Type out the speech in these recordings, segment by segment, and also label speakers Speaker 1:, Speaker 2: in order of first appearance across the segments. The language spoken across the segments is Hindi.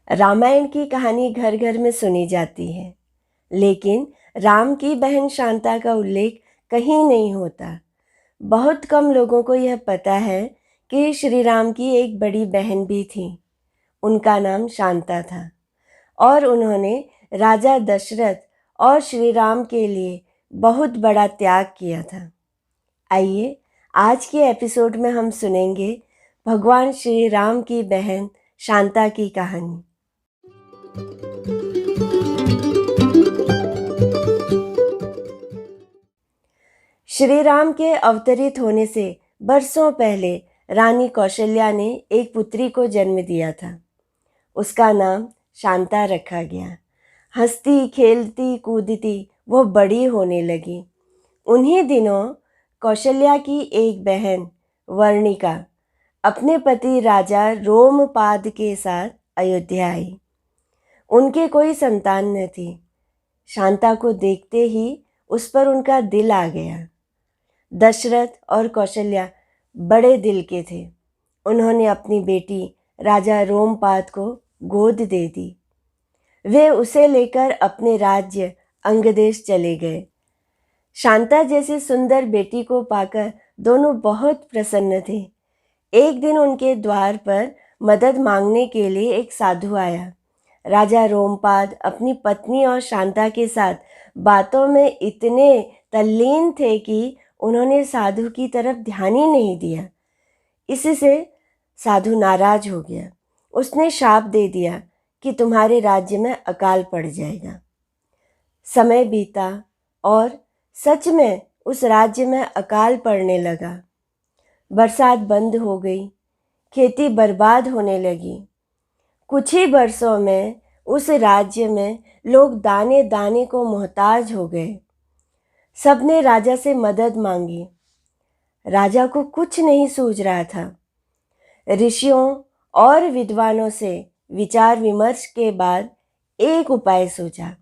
Speaker 1: रामायण की कहानी घर घर में सुनी जाती है, लेकिन राम की बहन शांता का उल्लेख कहीं नहीं होता। बहुत कम लोगों को यह पता है कि श्री राम की एक बड़ी बहन भी थी। उनका नाम शांता था और उन्होंने राजा दशरथ और श्री राम के लिए बहुत बड़ा त्याग किया था। आइए आज के एपिसोड में हम सुनेंगे भगवान श्री राम की बहन शांता की कहानी। श्री राम के अवतरित होने से बरसों पहले रानी कौशल्या ने एक पुत्री को जन्म दिया था। उसका नाम शांता रखा गया। हंसती खेलती कूदती वो बड़ी होने लगी। उन्हीं दिनों कौशल्या की एक बहन वर्णिका अपने पति राजा रोमपाद के साथ अयोध्या आई। उनके कोई संतान न थी। शांता को देखते ही उस पर उनका दिल आ गया। दशरथ और कौशल्या बड़े दिल के थे। उन्होंने अपनी बेटी राजा रोमपाद को गोद दे दी। वे उसे लेकर अपने राज्य अंगदेश चले गए। शांता जैसी सुंदर बेटी को पाकर दोनों बहुत प्रसन्न थे। एक दिन उनके द्वार पर मदद मांगने के लिए एक साधु आया। राजा रोमपाद अपनी पत्नी और शांता के साथ बातों में इतने तल्लीन थे कि उन्होंने साधु की तरफ ध्यान ही नहीं दिया। इससे साधु नाराज हो गया। उसने शाप दे दिया कि तुम्हारे राज्य में अकाल पड़ जाएगा। समय बीता और सच में उस राज्य में अकाल पड़ने लगा। बरसात बंद हो गई, खेती बर्बाद होने लगी। कुछ ही बरसों में उस राज्य में लोग दाने दाने को मोहताज हो गए। सबने राजा से मदद मांगी। राजा को कुछ नहीं सूझ रहा था। ऋषियों और विद्वानों से विचार विमर्श के बाद एक उपाय सूझा।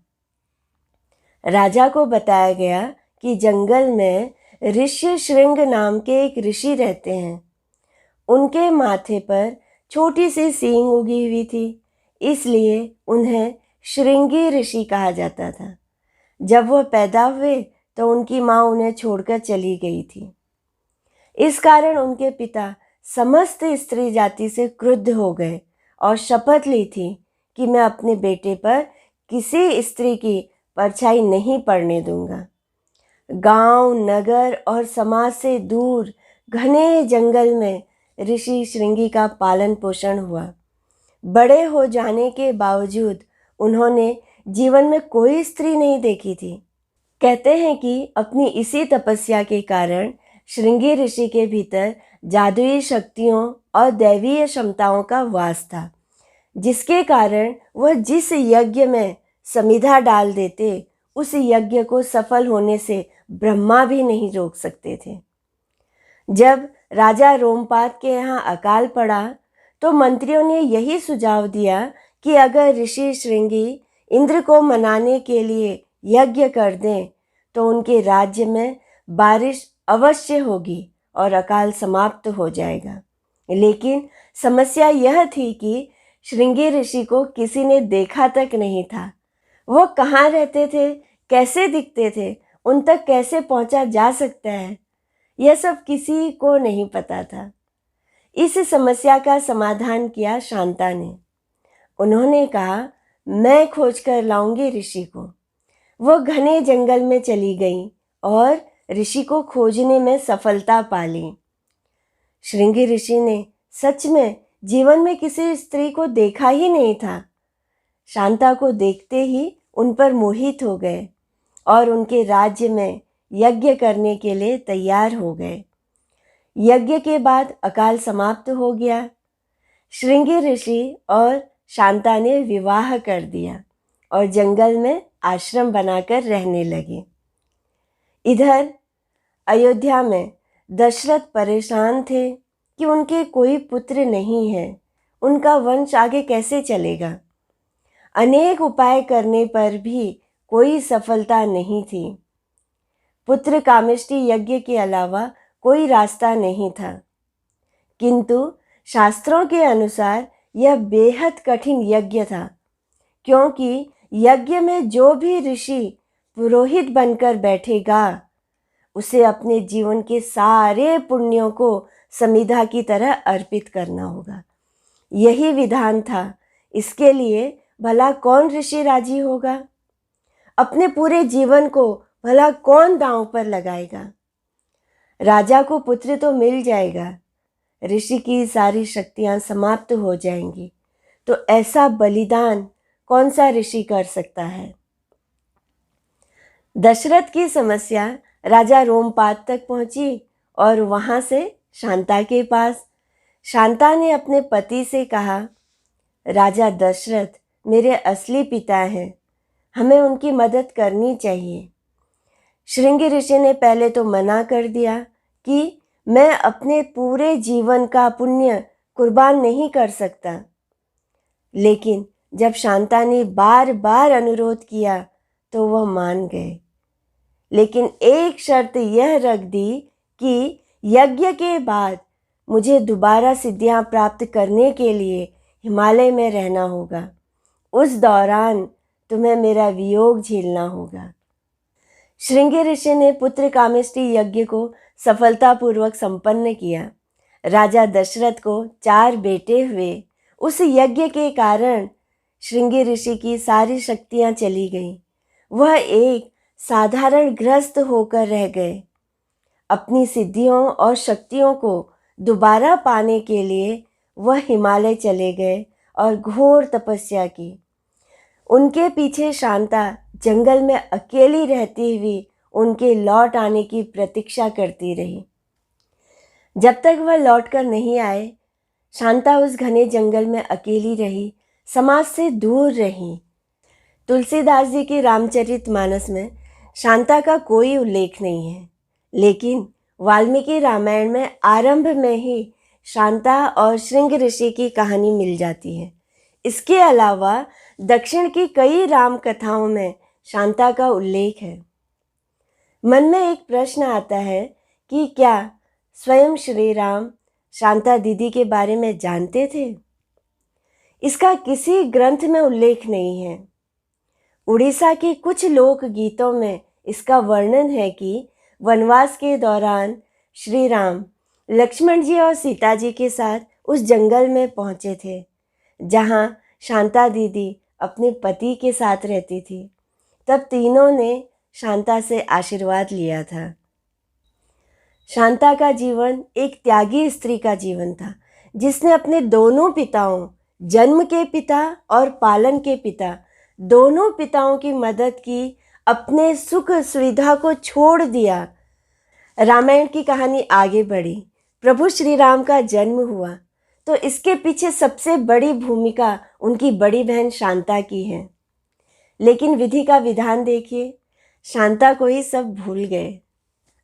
Speaker 1: राजा को बताया गया कि जंगल में ऋषि श्रृंग नाम के एक ऋषि रहते हैं। उनके माथे पर छोटी सी सींग उगी हुई थी, इसलिए उन्हें श्रृंगी ऋषि कहा जाता था। जब वह पैदा हुए तो उनकी माँ उन्हें छोड़कर चली गई थी। इस कारण उनके पिता समस्त स्त्री जाति से क्रुद्ध हो गए और शपथ ली थी कि मैं अपने बेटे पर किसी स्त्री की परछाई नहीं पड़ने दूंगा। गांव, नगर और समाज से दूर घने जंगल में ऋषि श्रृंगी का पालन पोषण हुआ। बड़े हो जाने के बावजूद उन्होंने जीवन में कोई स्त्री नहीं देखी थी। कहते हैं कि अपनी इसी तपस्या के कारण श्रृंगी ऋषि के भीतर जादुई शक्तियों और दैवीय क्षमताओं का वास था, जिसके कारण वह जिस यज्ञ में समिधा डाल देते उस यज्ञ को सफल होने से ब्रह्मा भी नहीं रोक सकते थे। जब राजा रोमपाद के यहाँ अकाल पड़ा तो मंत्रियों ने यही सुझाव दिया कि अगर ऋषि श्रृंगी इंद्र को मनाने के लिए यज्ञ कर दें तो उनके राज्य में बारिश अवश्य होगी और अकाल समाप्त हो जाएगा। लेकिन समस्या यह थी कि श्रृंगी ऋषि को किसी ने देखा तक नहीं था। वो कहाँ रहते थे, कैसे दिखते थे, उन तक कैसे पहुंचा जा सकता है, यह सब किसी को नहीं पता था। इस समस्या का समाधान किया शांता ने। उन्होंने कहा, मैं खोज कर लाऊंगी ऋषि को। वो घने जंगल में चली गई और ऋषि को खोजने में सफलता पा ली। श्रृंगी ऋषि ने सच में जीवन में किसी स्त्री को देखा ही नहीं था। शांता को देखते ही उन पर मोहित हो गए और उनके राज्य में यज्ञ करने के लिए तैयार हो गए। यज्ञ के बाद अकाल समाप्त हो गया। श्रृंगी ऋषि और शांता ने विवाह कर दिया और जंगल में आश्रम बनाकर रहने लगे। इधर अयोध्या में दशरथ परेशान थे कि उनके कोई पुत्र नहीं है, उनका वंश आगे कैसे चलेगा। अनेक उपाय करने पर भी कोई सफलता नहीं थी। पुत्र कामेष्टि यज्ञ के अलावा कोई रास्ता नहीं था। किंतु शास्त्रों के अनुसार यह बेहद कठिन यज्ञ था, क्योंकि यज्ञ में जो भी ऋषि पुरोहित बनकर बैठेगा उसे अपने जीवन के सारे पुण्यों को समिधा की तरह अर्पित करना होगा। यही विधान था। इसके लिए भला कौन ऋषि राजी होगा? अपने पूरे जीवन को भला कौन दांव पर लगाएगा? राजा को पुत्र तो मिल जाएगा, ऋषि की सारी शक्तियां समाप्त हो जाएंगी, तो ऐसा बलिदान कौन सा ऋषि कर सकता है? दशरथ की समस्या राजा रोमपाद तक पहुंची और वहां से शांता के पास। शांता ने अपने पति से कहा, राजा दशरथ मेरे असली पिता हैं, हमें उनकी मदद करनी चाहिए। श्रृंगी ऋषि ने पहले तो मना कर दिया कि मैं अपने पूरे जीवन का पुण्य कुर्बान नहीं कर सकता, लेकिन जब शांता ने बार बार अनुरोध किया तो वह मान गए। लेकिन एक शर्त यह रख दी कि यज्ञ के बाद मुझे दोबारा सिद्धियां प्राप्त करने के लिए हिमालय में रहना होगा। उस दौरान तुम्हें मेरा वियोग झेलना होगा। श्रृंगी ऋषि ने पुत्र कामेष्टि यज्ञ को सफलतापूर्वक संपन्न किया। राजा दशरथ को 4 बेटे हुए। उस यज्ञ के कारण श्रृंगी ऋषि की सारी शक्तियां चली गईं। वह एक साधारण गृहस्थ होकर रह गए। अपनी सिद्धियों और शक्तियों को दोबारा पाने के लिए वह हिमालय चले गए और घोर तपस्या की। उनके पीछे शांता जंगल में अकेली रहती हुई उनके लौट आने की प्रतीक्षा करती रही। जब तक वह लौटकर नहीं आए, शांता उस घने जंगल में अकेली रही, समाज से दूर रही। तुलसीदास जी की रामचरितमानस में शांता का कोई उल्लेख नहीं है, लेकिन वाल्मीकि रामायण में आरंभ में ही शांता और श्रृंग ऋषि की कहानी मिल जाती है। इसके अलावा दक्षिण की कई राम कथाओं में शांता का उल्लेख है। मन में एक प्रश्न आता है कि क्या स्वयं श्री राम शांता दीदी के बारे में जानते थे? इसका किसी ग्रंथ में उल्लेख नहीं है। उड़ीसा के कुछ लोक गीतों में इसका वर्णन है कि वनवास के दौरान श्री राम लक्ष्मण जी और सीता जी के साथ उस जंगल में पहुंचे थे, जहां शांता दीदी अपने पति के साथ रहती थी। तब तीनों ने शांता से आशीर्वाद लिया था। शांता का जीवन एक त्यागी स्त्री का जीवन था, जिसने अपने दोनों पिताओं, जन्म के पिता और पालन के पिता, दोनों पिताओं की मदद की, अपने सुख सुविधा को छोड़ दिया। रामायण की कहानी आगे बढ़ी, प्रभु श्री राम का जन्म हुआ, तो इसके पीछे सबसे बड़ी भूमिका उनकी बड़ी बहन शांता की है। लेकिन विधि का विधान देखिए, शांता को ही सब भूल गए।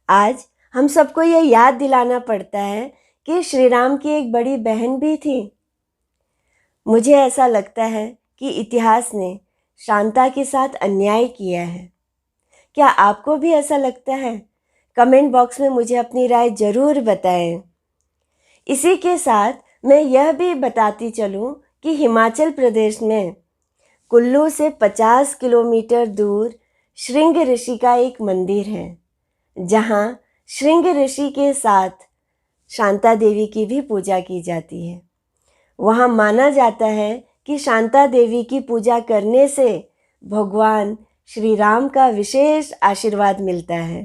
Speaker 1: आज हम सबको यह याद दिलाना पड़ता है कि श्री राम की एक बड़ी बहन भी थी। मुझे ऐसा लगता है कि इतिहास ने शांता के साथ अन्याय किया है। क्या आपको भी ऐसा लगता है? कमेंट बॉक्स में मुझे अपनी राय ज़रूर बताएं। इसी के साथ मैं यह भी बताती चलूं कि हिमाचल प्रदेश में कुल्लू से 50 किलोमीटर दूर श्रृंग ऋषि का एक मंदिर है, जहां श्रृंग ऋषि के साथ शांता देवी की भी पूजा की जाती है। वहां माना जाता है कि शांता देवी की पूजा करने से भगवान श्री राम का विशेष आशीर्वाद मिलता है।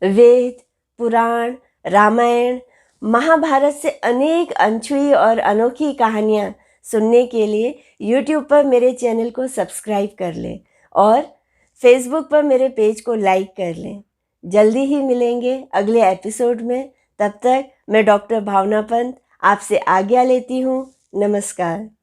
Speaker 1: वेद, पुराण, रामायण, महाभारत से अनेक अनछुई और अनोखी कहानियाँ सुनने के लिए YouTube पर मेरे चैनल को सब्सक्राइब कर लें और Facebook पर मेरे पेज को लाइक कर लें। जल्दी ही मिलेंगे अगले एपिसोड में। तब तक मैं डॉक्टर भावना पंत आपसे आज्ञा लेती हूँ। नमस्कार।